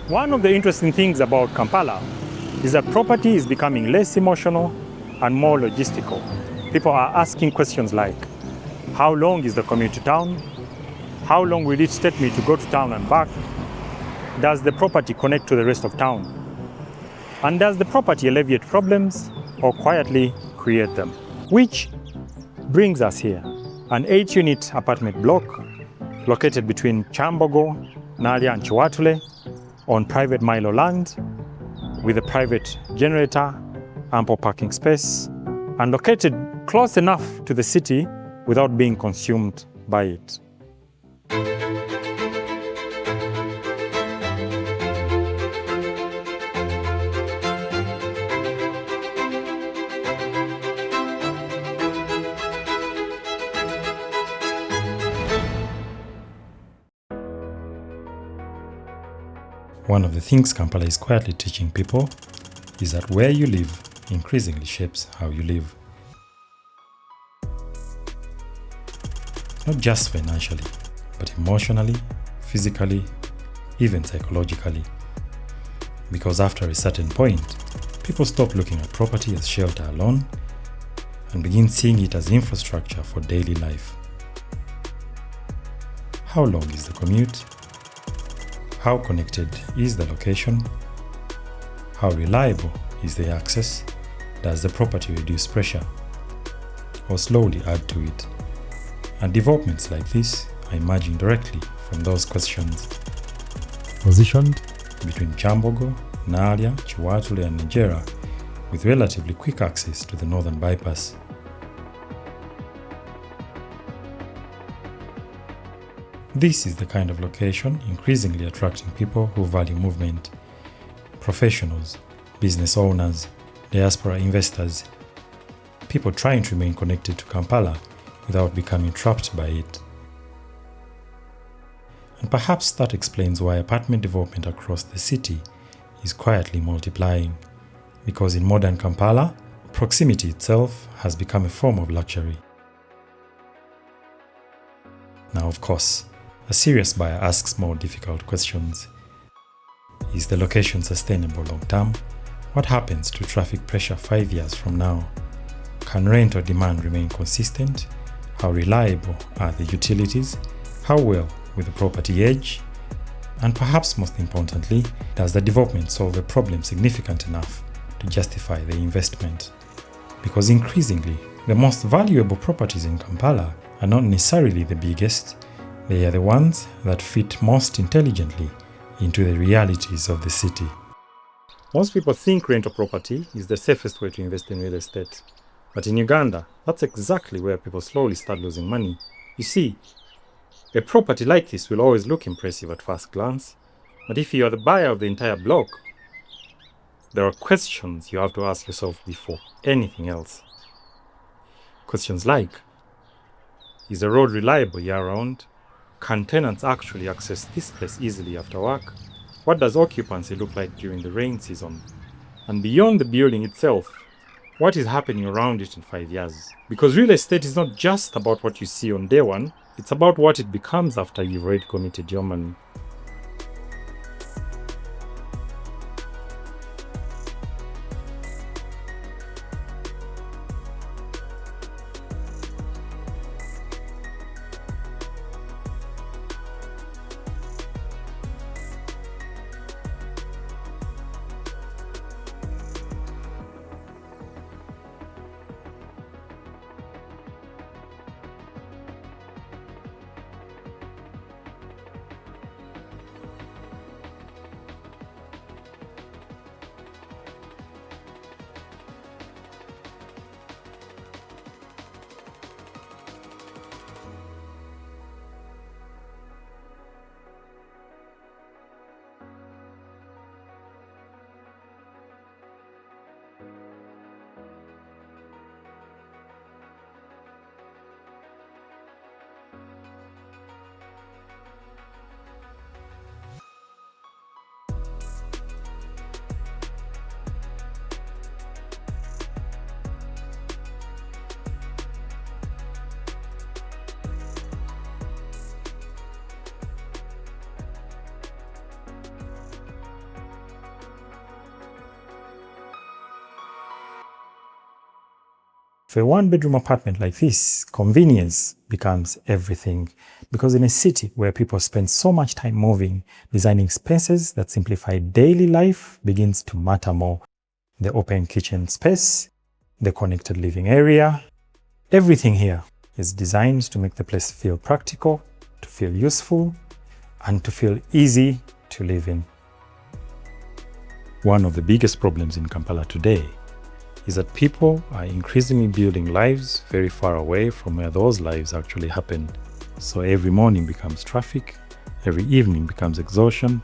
One of the interesting things about Kampala is that property is becoming less emotional and more logistical. People are asking questions like, how long is the commute to town? How long will it take me to go to town and back? Does the property connect to the rest of town? And does the property alleviate problems or quietly create them? Which brings us here, an 8-unit apartment block located between Chambogo, Nalia and Chiwatule on private Milo land with a private generator, ample parking space, and located close enough to the city without being consumed by it. One of the things Kampala is quietly teaching people is that where you live increasingly shapes how you live. Not just financially, but emotionally, physically, even psychologically. Because after a certain point, people stop looking at property as shelter alone and begin seeing it as infrastructure for daily life. How long is the commute? How connected is the location? How reliable is the access? Does the property reduce pressure or slowly add to it? And developments like this are emerging directly from those questions. Positioned between Chambogo, Nalia, Chiwatule and Nigeria, with relatively quick access to the northern bypass. This is the kind of location increasingly attracting people who value movement, professionals, business owners, diaspora investors, people trying to remain connected to Kampala without becoming trapped by it. And perhaps that explains why apartment development across the city is quietly multiplying, because in modern Kampala, proximity itself has become a form of luxury. Now, of course, a serious buyer asks more difficult questions. Is the location sustainable long term? What happens to traffic pressure 5 years from now? Can rent or demand remain consistent? How reliable are the utilities? How well will the property age? And perhaps most importantly, does the development solve a problem significant enough to justify the investment? Because increasingly, the most valuable properties in Kampala are not necessarily the biggest. They are the ones that fit most intelligently into the realities of the city. Most people think rental property is the safest way to invest in real estate. But in Uganda, that's exactly where people slowly start losing money. You see, a property like this will always look impressive at first glance, but if you are the buyer of the entire block, there are questions you have to ask yourself before anything else. Questions like, is the road reliable year-round? Can tenants actually access this place easily after work? What does occupancy look like during the rain season? And beyond the building itself, what is happening around it in 5 years? Because real estate is not just about what you see on day one, it's about what it becomes after you've already committed your money. For a one-bedroom apartment like this, convenience becomes everything, because in a city where people spend so much time moving, designing spaces that simplify daily life begins to matter more. The open kitchen space, the connected living area, everything here is designed to make the place feel practical, to feel useful, and to feel easy to live in. One of the biggest problems in Kampala today is that people are increasingly building lives very far away from where those lives actually happen. So every morning becomes traffic, every evening becomes exhaustion,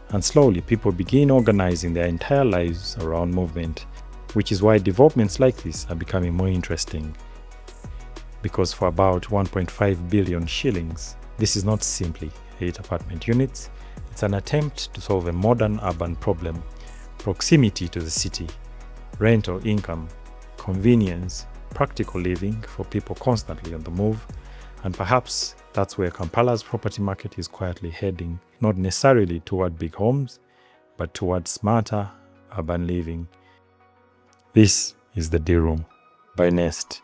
and slowly people begin organizing their entire lives around movement, which is why developments like this are becoming more interesting. Because for about 1.5 billion shillings, this is not simply 8 apartment units, it's an attempt to solve a modern urban problem: proximity to the city, rental income, convenience, practical living for people constantly on the move. And perhaps that's where Kampala's property market is quietly heading, not necessarily toward big homes, but toward smarter urban living. This is The D Room by Nest.